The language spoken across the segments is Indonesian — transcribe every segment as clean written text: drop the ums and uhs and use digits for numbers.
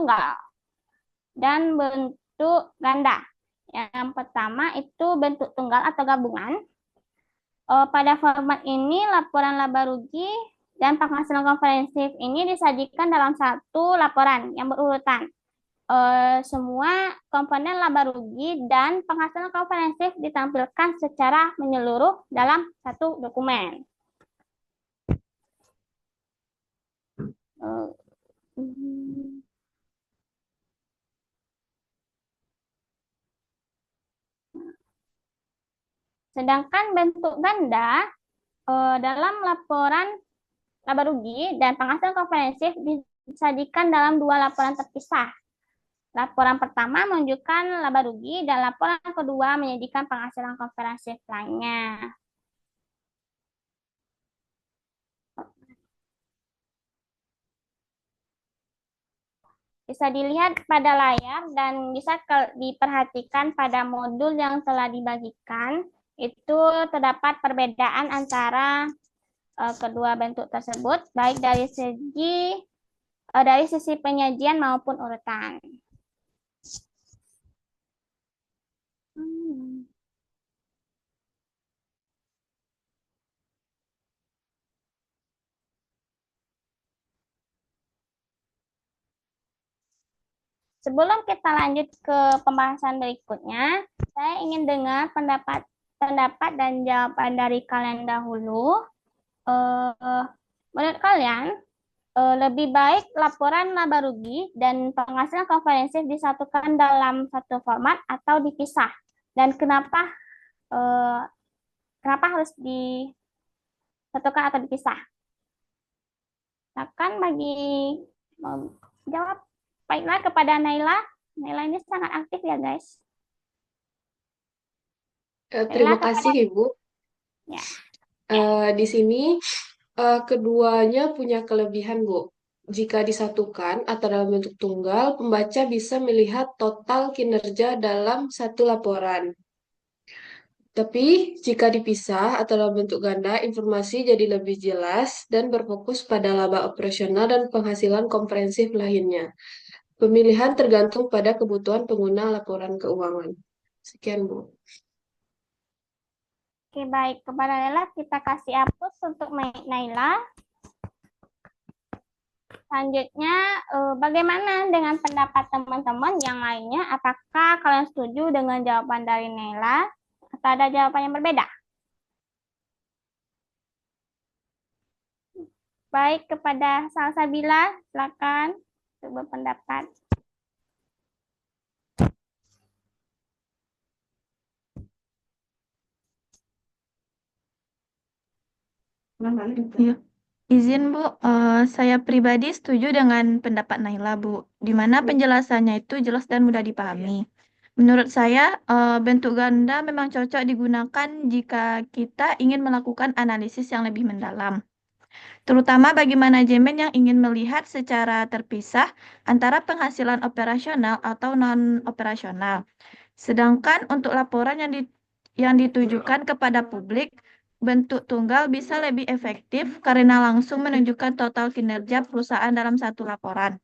tunggal dan bentuk ganda. Yang pertama itu bentuk tunggal atau gabungan. Pada format ini, laporan laba rugi dan penghasilan komprehensif ini disajikan dalam satu laporan yang berurutan. Semua komponen laba rugi dan penghasilan komprehensif ditampilkan secara menyeluruh dalam satu dokumen. Sedangkan bentuk ganda dalam laporan laba rugi dan penghasilan komprehensif disajikan dalam dua laporan terpisah. Laporan pertama menunjukkan laba rugi dan laporan kedua menyajikan penghasilan komprehensif lainnya. Bisa dilihat pada layar dan bisa diperhatikan pada modul yang telah dibagikan. Itu terdapat perbedaan antara kedua bentuk tersebut, baik dari sisi penyajian maupun urutan. Sebelum kita lanjut ke pembahasan berikutnya, saya ingin dengar pendapat dan jawaban dari kalian dahulu. Menurut kalian, lebih baik laporan laba rugi dan penghasilan komprehensif disatukan dalam satu format atau dipisah? Dan kenapa harus disatukan atau dipisah? Akan bagi jawab, baiklah kepada Naila. Naila ini sangat aktif ya guys. Terima kasih Ibu. Ya. Di sini keduanya punya kelebihan, Bu. Jika disatukan atau dalam bentuk tunggal, pembaca bisa melihat total kinerja dalam satu laporan. Tapi jika dipisah atau dalam bentuk ganda, informasi jadi lebih jelas dan berfokus pada laba operasional dan penghasilan komprehensif lainnya. Pemilihan tergantung pada kebutuhan pengguna laporan keuangan. Sekian, Bu. Oke, baik. Kepada Naila, kita kasih hapus untuk Naila. Selanjutnya, bagaimana dengan pendapat teman-teman yang lainnya? Apakah kalian setuju dengan jawaban dari Naila? Atau ada jawaban yang berbeda? Baik, kepada Salsabila, silakan untuk berpendapat. Iya. Izin Bu, saya pribadi setuju dengan pendapat Naila Bu, di mana penjelasannya itu jelas dan mudah dipahami. Menurut saya, bentuk ganda memang cocok digunakan jika kita ingin melakukan analisis yang lebih mendalam, terutama bagi manajemen yang ingin melihat secara terpisah antara penghasilan operasional atau non-operasional. Sedangkan untuk laporan yang ditujukan kepada publik, bentuk tunggal bisa lebih efektif karena langsung menunjukkan total kinerja perusahaan dalam satu laporan.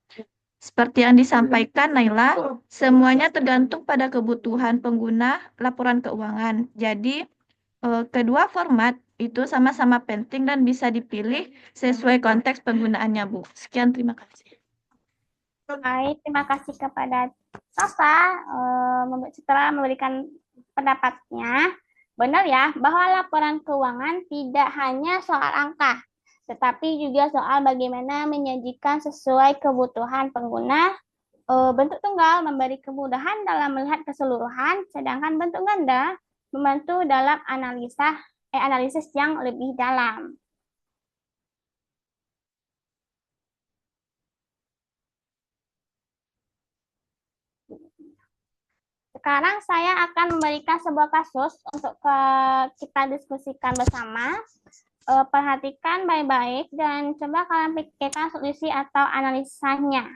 Seperti yang disampaikan Naila, semuanya tergantung pada kebutuhan pengguna laporan keuangan. Jadi, kedua format itu sama-sama penting dan bisa dipilih sesuai konteks penggunaannya, Bu. Sekian, terima kasih. Baik, terima kasih kepada Sasa setelah memberikan pendapatnya. Benar ya, bahwa laporan keuangan tidak hanya soal angka, tetapi juga soal bagaimana menyajikan sesuai kebutuhan pengguna. Bentuk tunggal memberi kemudahan dalam melihat keseluruhan, sedangkan bentuk ganda membantu dalam analisis yang lebih dalam. Sekarang saya akan memberikan sebuah kasus untuk kita diskusikan bersama. Perhatikan baik-baik dan coba kalian pikirkan solusi atau analisanya.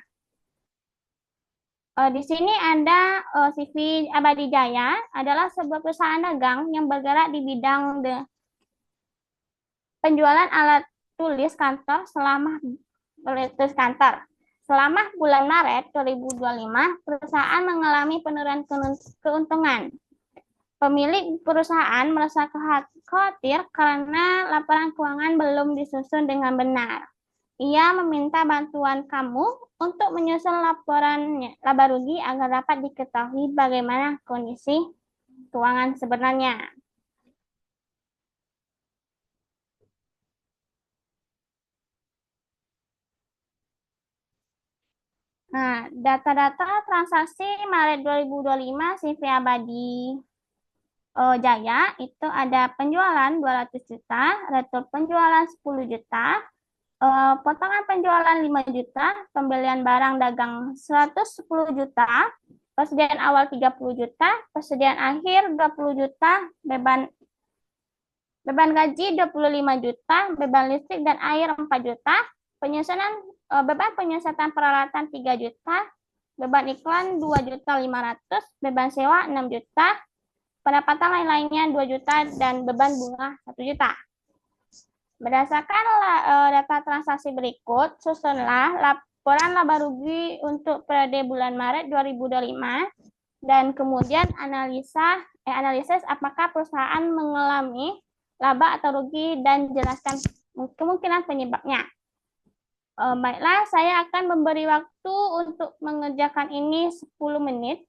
Di sini ada CV Abadi Jaya, adalah sebuah perusahaan dagang yang bergerak di bidang penjualan alat tulis kantor selama tulis kantor. Selama bulan Maret 2025, perusahaan mengalami penurunan keuntungan. Pemilik perusahaan merasa khawatir karena laporan keuangan belum disusun dengan benar. Ia meminta bantuan kamu untuk menyusun laporan laba rugi agar dapat diketahui bagaimana kondisi keuangan sebenarnya. Nah, data-data transaksi Maret 2025 CV Abadi Jaya itu ada penjualan 200 juta, retur penjualan 10 juta, potongan penjualan 5 juta, pembelian barang dagang 110 juta, persediaan awal 30 juta, persediaan akhir 20 juta, beban gaji 25 juta, beban listrik dan air 4 juta, beban penyusunan peralatan 3 juta, beban iklan 2.500.000, beban sewa 6 juta, pendapatan lain-lainnya 2 juta, dan beban bunga 1 juta. Berdasarkan data transaksi berikut, susunlah laporan laba rugi untuk periode bulan Maret 2025 dan kemudian analisis apakah perusahaan mengalami laba atau rugi dan jelaskan kemungkinan penyebabnya. Baiklah, saya akan memberi waktu untuk mengerjakan ini 10 menit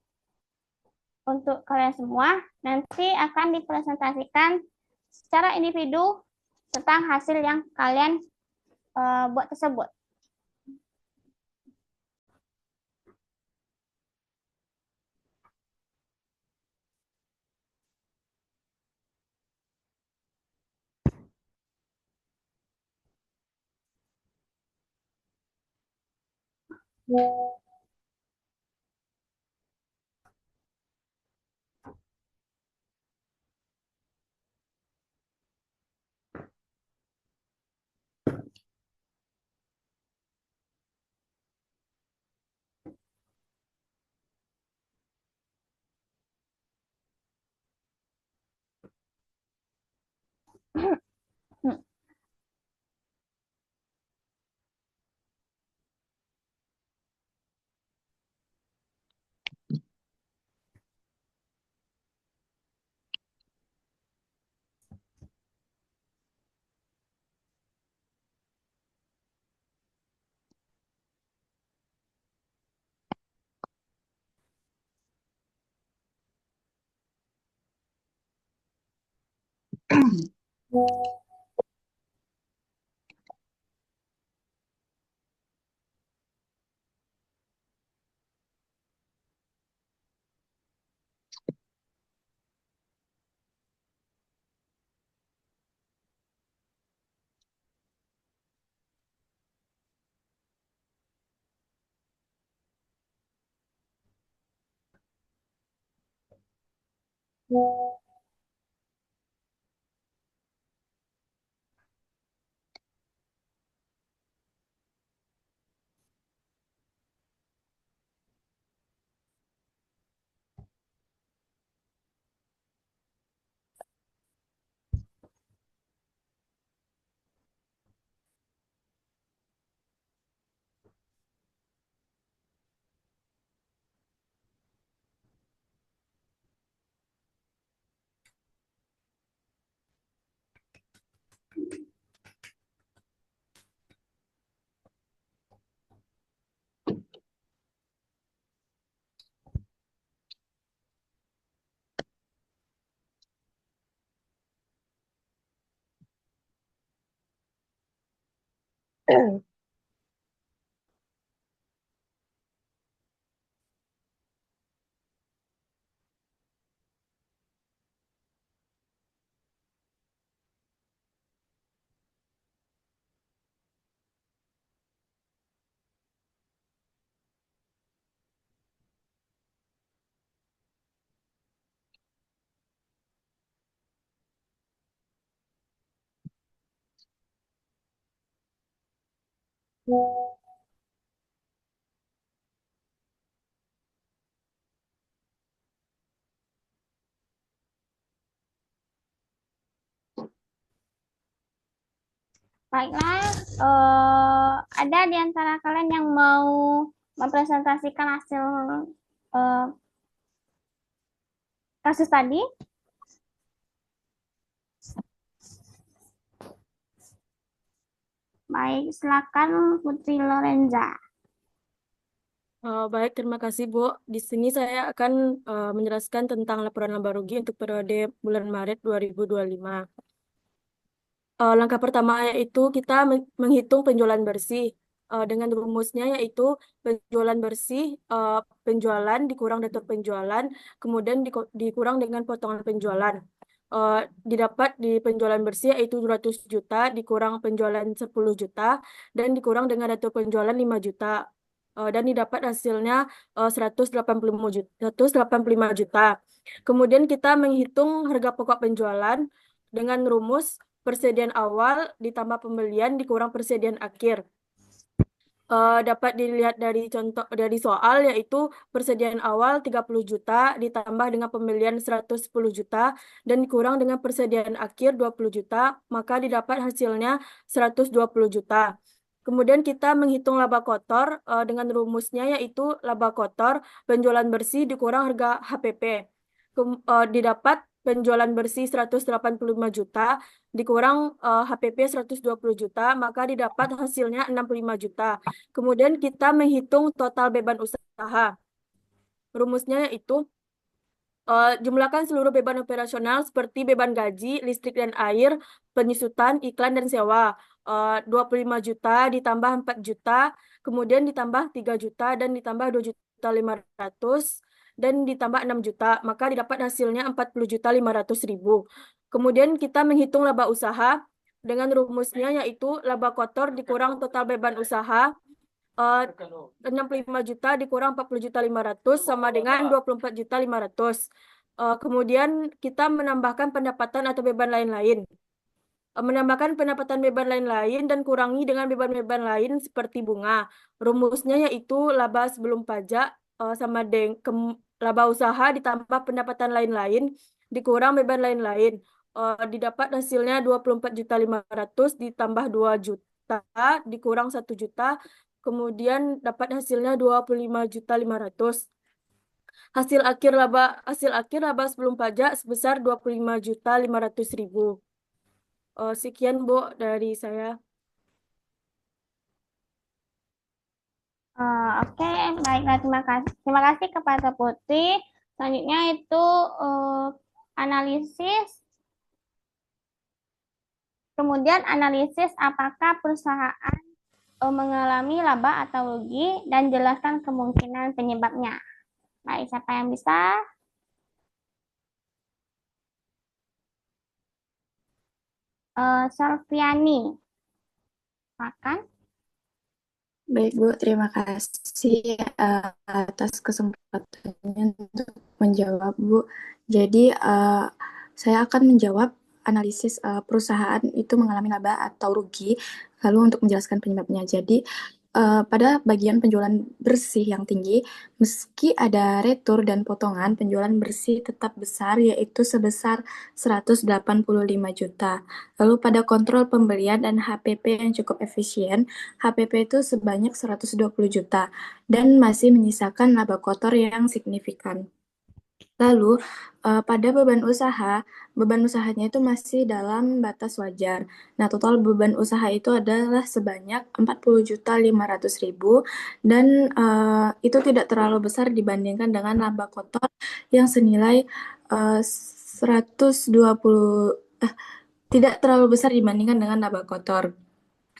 untuk kalian semua. Nanti akan dipresentasikan secara individu tentang hasil yang kalian buat tersebut. Baiklah, ada di antara kalian yang mau mempresentasikan hasil eh, kasus tadi? Baik, silakan Putri Lorenza. Baik, terima kasih Bu. Di sini saya akan menjelaskan tentang laporan laba rugi untuk periode bulan Maret 2025. Langkah pertama yaitu kita menghitung penjualan bersih. Dengan rumusnya yaitu penjualan bersih, penjualan dikurang daftar penjualan, kemudian dikurang dengan potongan penjualan. Didapat di penjualan bersih yaitu 200 juta, dikurang penjualan 10 juta, dan dikurang dengan daftar penjualan 5 juta. Dan didapat hasilnya 185 juta, 185 juta. Kemudian kita menghitung harga pokok penjualan dengan rumus persediaan awal ditambah pembelian dikurang persediaan akhir. Dapat dilihat dari contoh dari soal yaitu persediaan awal 30 juta ditambah dengan pembelian 110 juta dan dikurang dengan persediaan akhir 20 juta, maka didapat hasilnya 120 juta. Kemudian kita menghitung laba kotor dengan rumusnya yaitu laba kotor penjualan bersih dikurang harga HPP. Didapat penjualan bersih 185 juta dikurang HPP 120 juta, maka didapat hasilnya 65 juta. Kemudian kita menghitung total beban usaha. Rumusnya yaitu jumlahkan seluruh beban operasional seperti beban gaji, listrik dan air, penyusutan, iklan, dan sewa. 25 juta ditambah 4 juta, kemudian ditambah 3 juta, dan ditambah 2.500.000, dan ditambah 6 juta. Maka didapat hasilnya 40.500.000. Kemudian kita menghitung laba usaha dengan rumusnya yaitu laba kotor dikurang total beban usaha. 65 juta dikurang 40.500 sama dengan 24.500. Kemudian kita menambahkan pendapatan atau beban lain-lain. Menambahkan pendapatan beban lain-lain dan kurangi dengan beban-beban lain seperti bunga. Rumusnya yaitu laba sebelum pajak sama dengan laba usaha ditambah pendapatan lain-lain dikurang beban lain-lain. Didapat hasilnya 24.500 ditambah 2 juta dikurang 1 juta. Kemudian dapat hasilnya 25.500. Hasil akhir laba sebelum pajak sebesar 25.500.000. Sekian Bu dari saya. Oke, baiklah, terima kasih. Terima kasih kepada Putri. Selanjutnya itu analisis. Kemudian analisis apakah perusahaan mengalami laba atau rugi dan jelaskan kemungkinan penyebabnya. Baik, siapa yang bisa? Salviani. Silakan. Baik, Bu. Terima kasih atas kesempatannya untuk menjawab, Bu. Jadi, saya akan menjawab analisis perusahaan itu mengalami laba atau rugi, lalu untuk menjelaskan penyebabnya. Jadi, pada bagian penjualan bersih yang tinggi, meski ada retur dan potongan, penjualan bersih tetap besar, yaitu sebesar 185 juta. Lalu pada kontrol pembelian dan HPP yang cukup efisien, HPP itu sebanyak 120 juta dan masih menyisakan laba kotor yang signifikan. Lalu pada beban usahanya itu masih dalam batas wajar. Nah, total beban usaha itu adalah sebanyak 40.500.000 dan itu tidak terlalu besar dibandingkan dengan laba kotor yang senilai 120 tidak terlalu besar dibandingkan dengan laba kotor.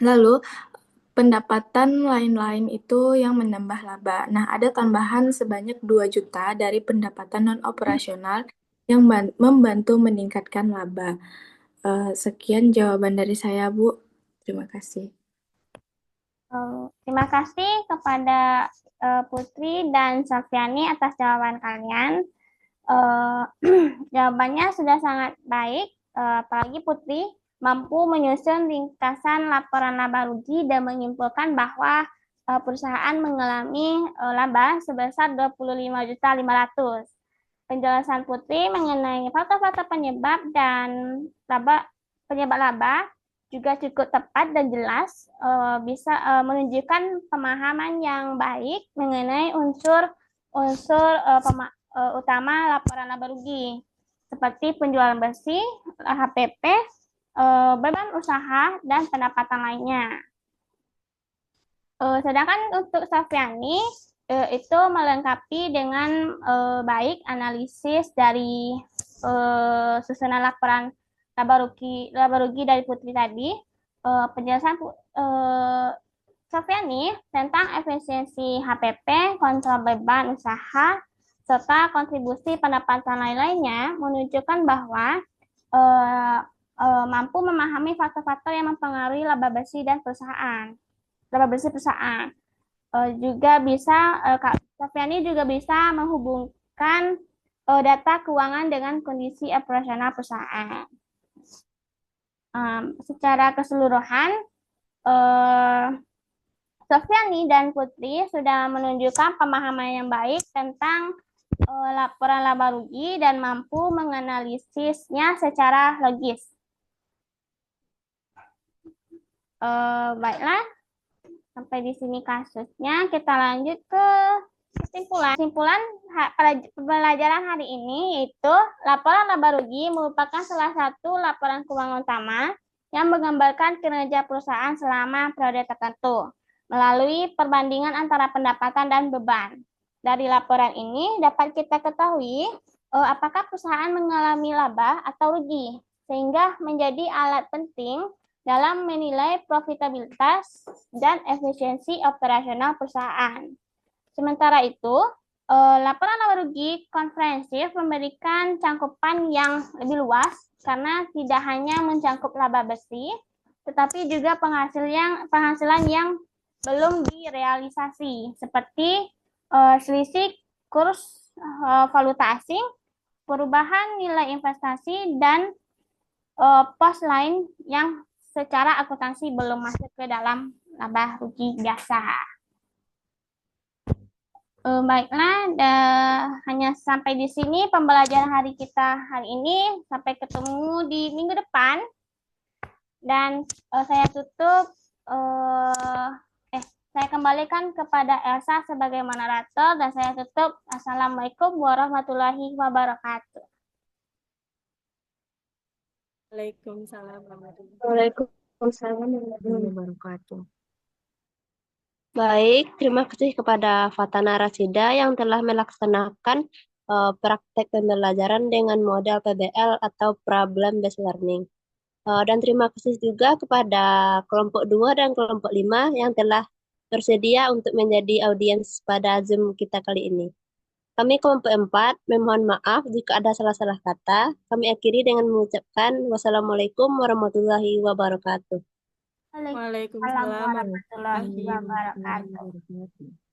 Lalu pendapatan lain-lain itu yang menambah laba. Nah, ada tambahan sebanyak 2 juta dari pendapatan non-operasional yang membantu meningkatkan laba. Sekian jawaban dari saya, Bu. Terima kasih. Terima kasih kepada Putri dan Safiani atas jawaban kalian. Jawabannya sudah sangat baik, apalagi Putri mampu menyusun ringkasan laporan laba rugi dan menyimpulkan bahwa perusahaan mengalami laba sebesar 25.500.000. Penjelasan Putri mengenai faktor-faktor penyebab dan penyebab laba juga cukup tepat dan jelas, bisa menunjukkan pemahaman yang baik mengenai unsur utama laporan laba rugi, seperti penjualan bersih, HPP, beban usaha, dan pendapatan lainnya. Sedangkan untuk Safriani itu melengkapi dengan baik analisis dari susunan laporan laba rugi dari Putri tadi, penjelasan Safriani tentang efisiensi HPP, kontrol beban usaha, serta kontribusi pendapatan lain-lainnya menunjukkan bahwa mampu memahami faktor-faktor yang mempengaruhi laba bersih perusahaan. Juga bisa Kak Safriani juga bisa menghubungkan data keuangan dengan kondisi operasional perusahaan. Secara keseluruhan, Safriani dan Putri sudah menunjukkan pemahaman yang baik tentang laporan laba rugi dan mampu menganalisisnya secara logis. Baiklah, sampai di sini kasusnya. Kita lanjut ke kesimpulan. Kesimpulan pembelajaran hari ini yaitu laporan laba rugi merupakan salah satu laporan keuangan utama yang menggambarkan kinerja perusahaan selama periode tertentu melalui perbandingan antara pendapatan dan beban. Dari laporan ini dapat kita ketahui apakah perusahaan mengalami laba atau rugi, sehingga menjadi alat penting dalam menilai profitabilitas dan efisiensi operasional perusahaan. Sementara itu, laporan laba rugi komprehensif memberikan cangkupan yang lebih luas karena tidak hanya mencakup laba bersih, tetapi juga penghasilan yang belum direalisasi, seperti selisih kurs valuta asing, perubahan nilai investasi, dan pos lain yang secara akuntansi belum masuk ke dalam laba rugi biasa. Baiklah, hanya sampai di sini pembelajaran hari kita hari ini. Sampai ketemu di minggu depan. Dan saya tutup, saya kembalikan kepada Elsa sebagai moderator dan saya tutup. Assalamualaikum warahmatullahi wabarakatuh. Waalaikumsalam warahmatullahi Waalaikumsalam warahmatullahi wabarakatuh. Baik, terima kasih kepada Fatana Rasida yang telah melaksanakan praktek pembelajaran dengan model PBL atau Problem Based Learning. Dan terima kasih juga kepada kelompok 2 dan kelompok 5 yang telah bersedia untuk menjadi audiens pada Zoom kita kali ini. Kami kelompok 4 memohon maaf jika ada salah-salah kata. Kami akhiri dengan mengucapkan wassalamualaikum warahmatullahi wabarakatuh. Waalaikumsalam warahmatullahi wabarakatuh. wabarakatuh.